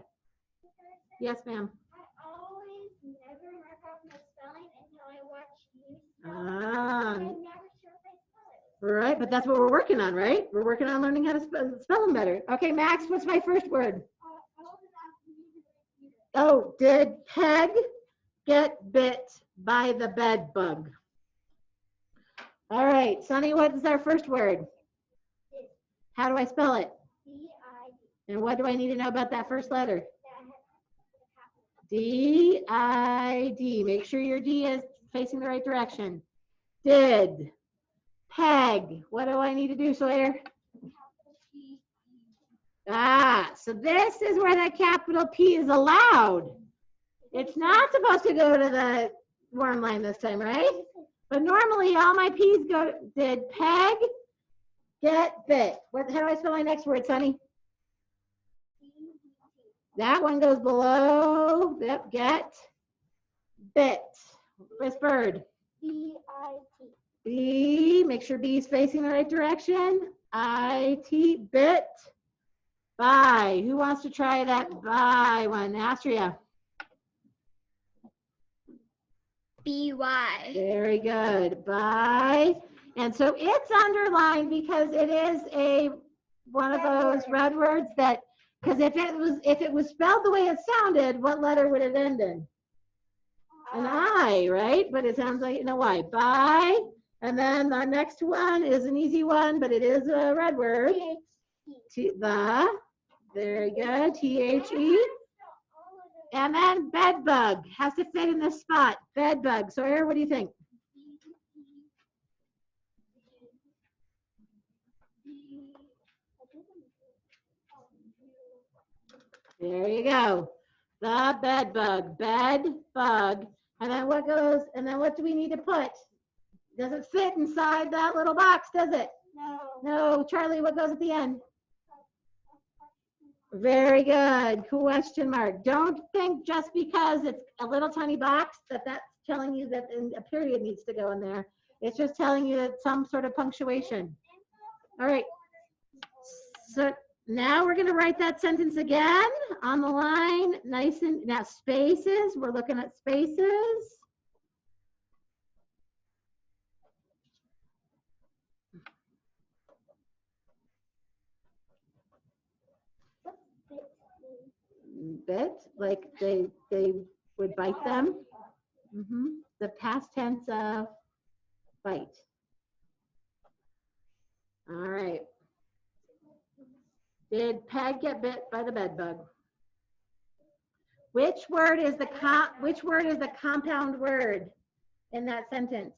Yes, ma'am. I always never mark out my spelling until I watch you spell. Ah, I'm never sure if I spell it. right, but that's what we're working on, right? We're working on learning how to spell them better. Okay, Max, what's my first word? Oh, did Peg get bit by the bed bug? All right, Sonny, what is our first word? How do I spell it? D-I-D. And what do I need to know about that first letter? D-I-D. Make sure your D is facing the right direction. Did Peg. What do I need to do, Sawyer? So this is where that capital P is allowed. It's not supposed to go to the worm line this time, right? But normally all my P's did peg, get, bit. How do I spell my next word, Sonny? That one goes below, yep, get, bit. Miss Bird. B-I-T. B, make sure B is facing the right direction. I-T, bit. Buy. Who wants to try that buy one? Astria. B-Y. Very good. Buy. And so it's underlined because it is one of those red words that, because if it was spelled the way it sounded, what letter would it end in? An I, right? But it sounds like no Y. Buy. And then the next one is an easy one, but it is a red word. The. Very good. T-H-E. And then bed bug has to fit in this spot. Bed bug. Sawyer, what do you think? There you go. The bed bug. Bed bug. And then what do we need to put? Doesn't fit inside that little box, does it? No. No. Charlie, what goes at the end? Very good. Question mark. Don't think just because it's a little tiny box that's telling you that a period needs to go in there. It's just telling you that some sort of punctuation. All right. So now we're going to write that sentence again on the line. Nice and now spaces. We're looking at spaces. Bit, like they would bite them. The past tense of bite. All right. Did Peg get bit by the bed bug? Which word is the compound word in that sentence?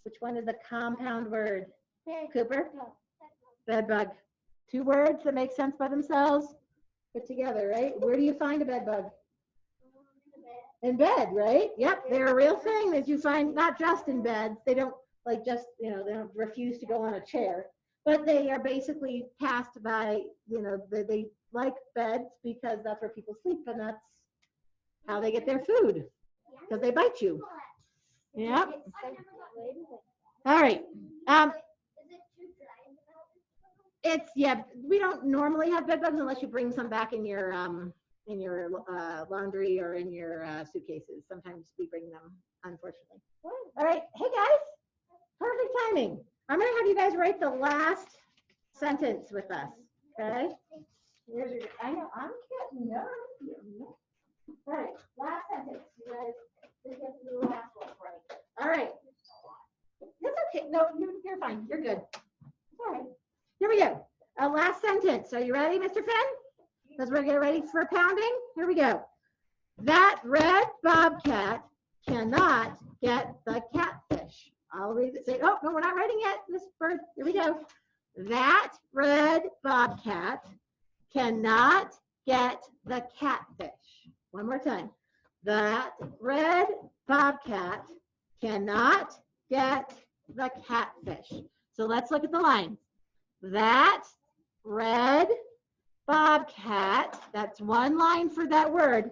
Which one is the compound word? Cooper? Bed bug. Two words that make sense by themselves. Put together, right? Where do you find a bed bug? In bed, right? Yep, they're a real thing that you find not just in beds. They don't they don't refuse to go on a chair, but they are basically passed by, they like beds because that's where people sleep and that's how they get their food because they bite you. Yep. All right. We don't normally have bed bugs unless you bring some back in your laundry or in your suitcases. Sometimes we bring them, unfortunately. All right, hey guys, perfect timing. I'm gonna have you guys write the last sentence with us, okay? I know, I'm getting nervous. All right, last sentence, you guys. This is the last one, right? All right. That's okay. No, you're fine. You're good. All right. Here we go. Last sentence. Are you ready, Mr. Finn? Because we're getting ready for pounding. Here we go. That red bobcat cannot get the catfish. I'll read it. Say, oh, no, we're not writing yet, Miss Bird. Here we go. That red bobcat cannot get the catfish. One more time. That red bobcat cannot get the catfish. So let's look at the lines. That red bobcat, that's one line for that word,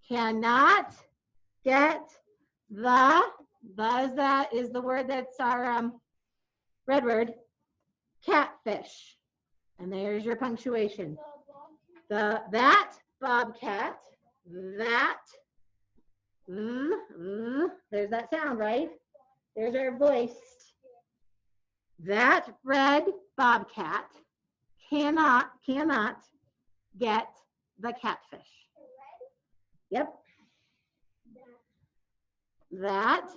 cannot get is the word that's our red word, catfish. And there's your punctuation. That bobcat, there's that sound, right? There's our voice. That red bobcat cannot get the catfish. Yep. That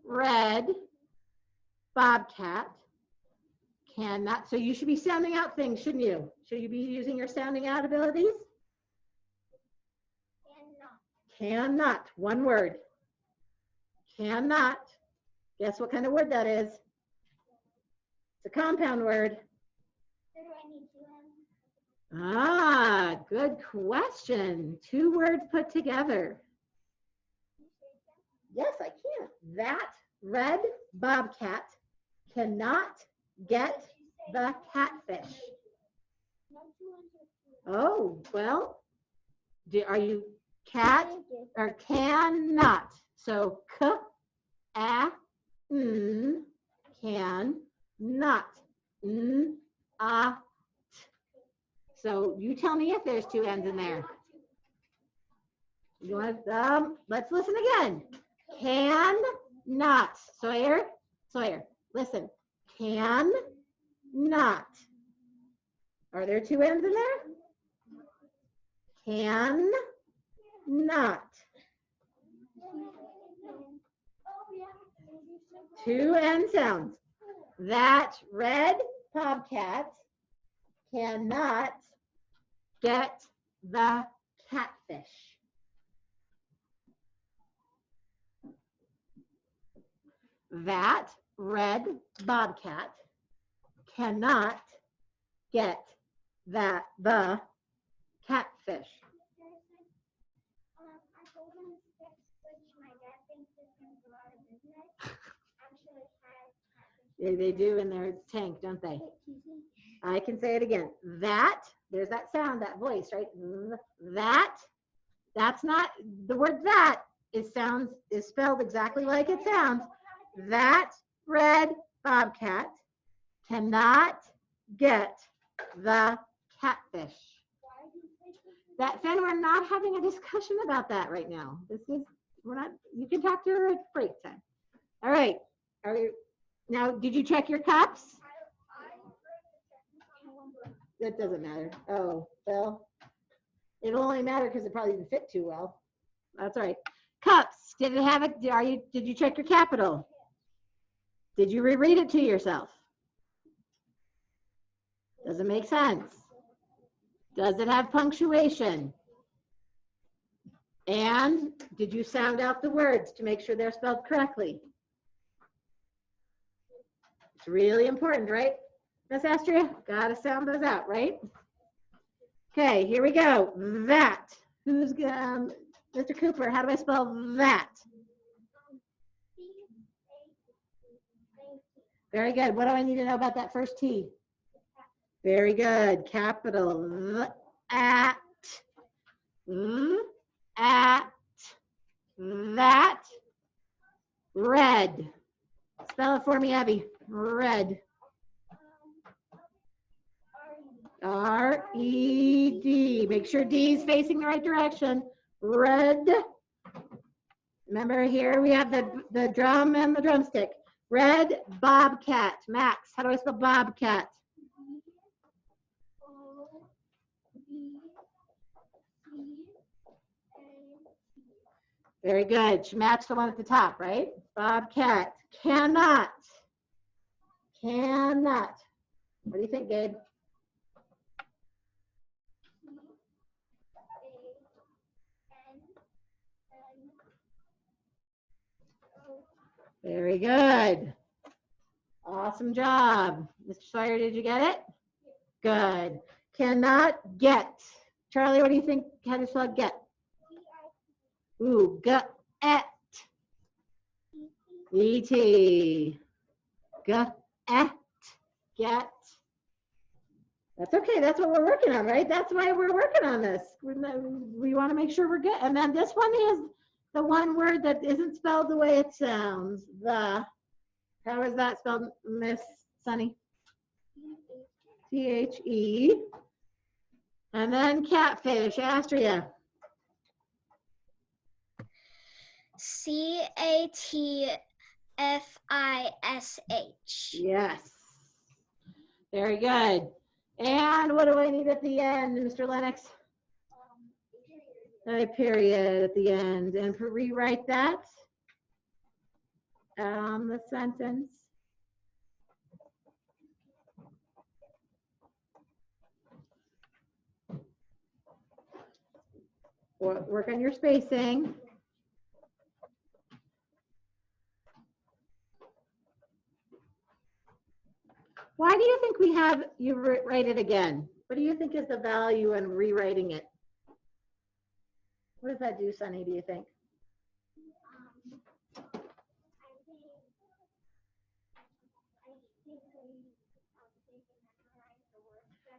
red bobcat cannot. So you should be sounding out things, shouldn't you? Should you be using your sounding out abilities? Cannot. One word. Cannot. Guess what kind of word that is? It's a compound word. Ah, good question. Two words put together. Yes, I can. That red bobcat cannot get the catfish. Oh, well, are you cat or cannot? So can not. So you tell me if there's two N's in there. You want let's listen again. Can not. Sawyer, listen. Can not. Are there two N's in there? Can not. Two N sounds. That red bobcat cannot get the catfish. That red bobcat cannot get the catfish. I told him which my dad thinks is a lot of business. Actually has They do in their tank, don't they? I can say it again. That, there's that sound, that voice, right? That's not, the word that is spelled exactly like it sounds. That red bobcat cannot get the catfish. That, Finn, we're not having a discussion about that right now. You can talk to her at break time. All right. Now, did you check your cups? That doesn't matter. Oh, well, it'll only matter because it probably didn't fit too well. That's all right. Cups, did it have it? Did you check your capital? Did you reread it to yourself? Does it make sense? Does it have punctuation? And did you sound out the words to make sure they're spelled correctly? It's really important, right? Miss Astria, gotta sound those out, right? Okay, here we go. That. Who's Mr. Cooper? How do I spell that? Very good. What do I need to know about that first T? Very good. Capital at that red. Spell it for me, Abby. Red. R-E-D. Make sure D is facing the right direction. Red. Remember, here we have the drum and the drumstick. Red bobcat. Max, how do I spell bobcat? Very good. Should match the one at the top, right? Bobcat. Cannot. Cannot. What do you think, Gabe? Very good. Awesome job. Mr. Sawyer, did you get it? Good. Cannot get. Charlie, what do you think? How do you spell get? Ooh, get. E-T. Get. Get. That's okay. That's what we're working on, right? That's why we're working on this. We want to make sure we're good. And then this one is the one word that isn't spelled the way it sounds. How is that spelled, Miss Sunny? T-H-E. And then catfish. Astria. C-A-T-F-I-S-H. Yes. Very good. And what do I need at the end, Mr. Lennox? A period at the end. And rewrite that. The sentence. Work on your spacing. Why do you think we have you write it again? What do you think is the value in rewriting it? What does that do, Sunny, do you think?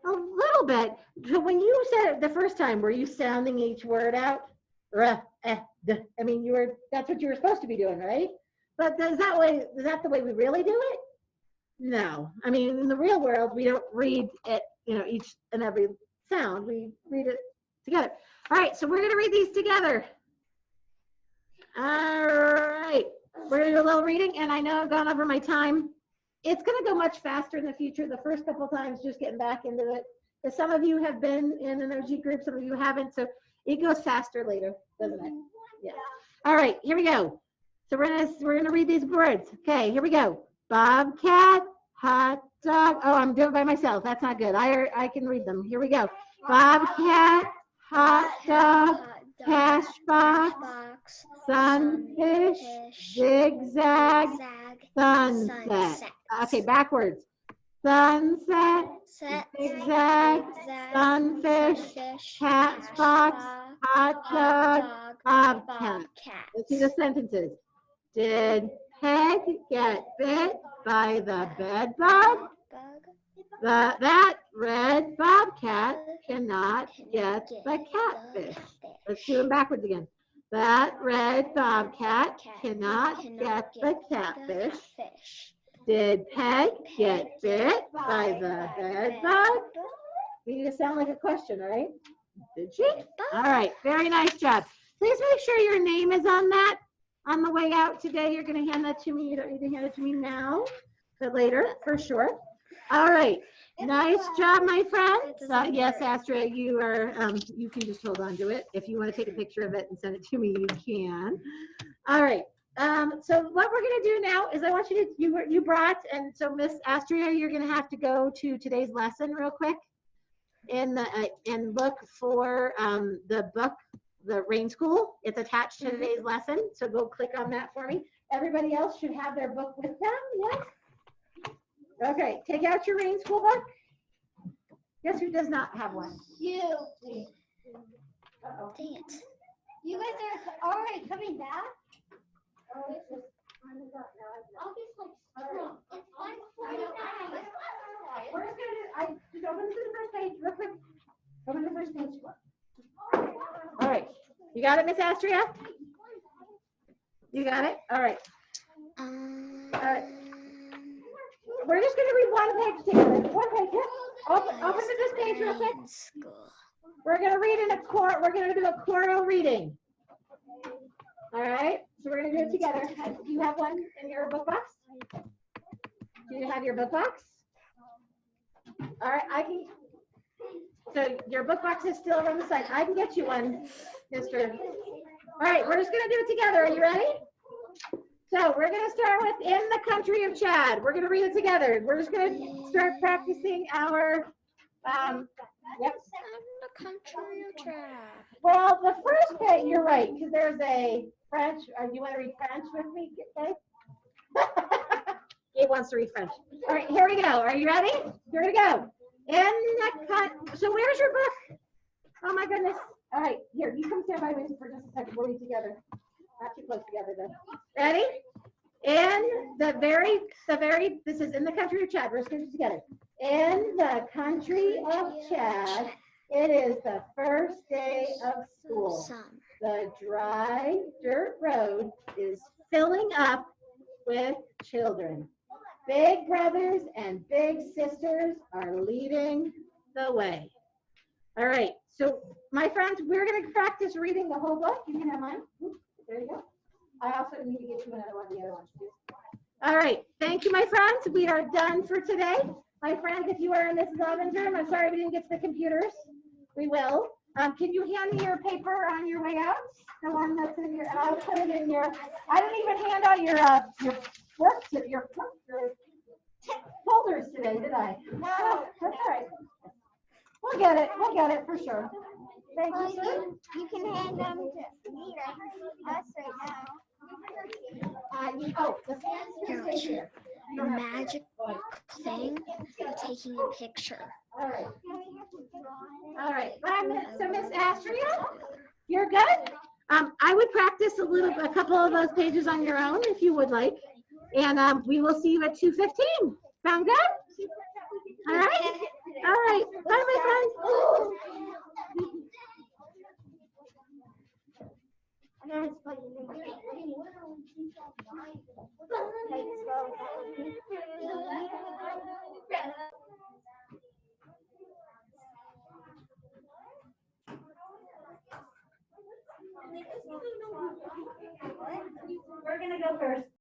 A little bit. So when you said it the first time, were you sounding each word out? I mean, that's what you were supposed to be doing, right? But is that the way we really do it? No. I mean, in the real world, we don't read it, each and every sound. We read it together. All right, so we're going to read these together. All right. We're going to do a little reading, and I know I've gone over my time. It's going to go much faster in the future. The first couple of times, just getting back into it. Because some of you have been in an OG group, some of you haven't, so it goes faster later, doesn't it? Yeah. All right, here we go. So we're gonna read these words. Okay, here we go. Bobcat, hot dog. Oh, I'm doing it by myself. That's not good. I can read them. Here we go. Bobcat, hot dog, cash box, sunfish, zigzag, sunset. Okay, backwards. Sunset, zigzag, sunfish, cat's box, hot dog, bobcat. Let's see the sentences. Did Peg get bit by the bed bug? That red bobcat cannot get the catfish. Let's do them backwards again. That red bobcat cannot get the catfish. Did Peg get bit by the bed bug? You need to sound like a question, right? Did she? All right, very nice job. Please make sure your name is on that on the way out today. You're going to hand that to me. You don't need to hand it to me now, but later for sure. All right, nice job, my friend. Yes, Astrid, you can just hold on to it. If you want to take a picture of it and send it to me, you can. All right. So what we're going to do now is I want you to, you brought, and so Miss Astria, you're going to have to go to today's lesson real quick and look for the book, The Rain School. It's attached to today's lesson. So go click on that for me. Everybody else should have their book with them. Yes. Okay. Take out your Rain School book. Guess who does not have one? You. Uh-oh. Dang it. You guys are already coming back? Oh, it's just, I'll just it's 1:49. we're just gonna just open to the first page real quick. Open to the first page. All right. You got it, Miss Astria? You got it? All right. All right. We're just gonna read one page together. One page. Yeah. Open to this page real quick. We're gonna read we're gonna do a choral reading. All right. So we're going to do it together. Do you have one in your book box? Do you have your book box? All right, so your book box is still on the side. I can get you one, Mr. All right, we're just going to do it together. Are you ready? So we're going to start with In the Country of Chad. We're going to read it together. We're just going to start practicing our, yep. In the country of Chad. Well, the first bit, you're right, because there's a French. Do you want to read French with me, Gabe? Gabe wants to read French. All right, here we go. Are you ready? Here we go. So where's your book? Oh my goodness. All right, here, you come stand by me for just a second. We'll read together. Not too close together though. Ready? This is In the Country of Chad. We're just going to do it together. In the country of Chad, it is the first day of school. The dry dirt road is filling up with children. Big brothers and big sisters are leading the way. All right, so my friends, we're going to practice reading the whole book. You can have mine. There you go. I also need to get you another one, the other one too. All right, thank you, my friends. We are done for today. My friends, if you are in Mrs. Alvin's room, I'm sorry we didn't get to the computers. We will. Can you hand me your paper on your way out? The one that's in your, I'll put it in your, I didn't even hand out your work, your folders today, did I? No, that's all right. We'll get it for sure. Thank you, sir. You can hand them to me or us right now. Here. Magic thing of taking a picture. All right. All right, so Miss Astria, you're good? I would practice a couple of those pages on your own if you would like. And we will see you at 2:15. Sound good? All right? All right. Bye, my friends. We're gonna go first.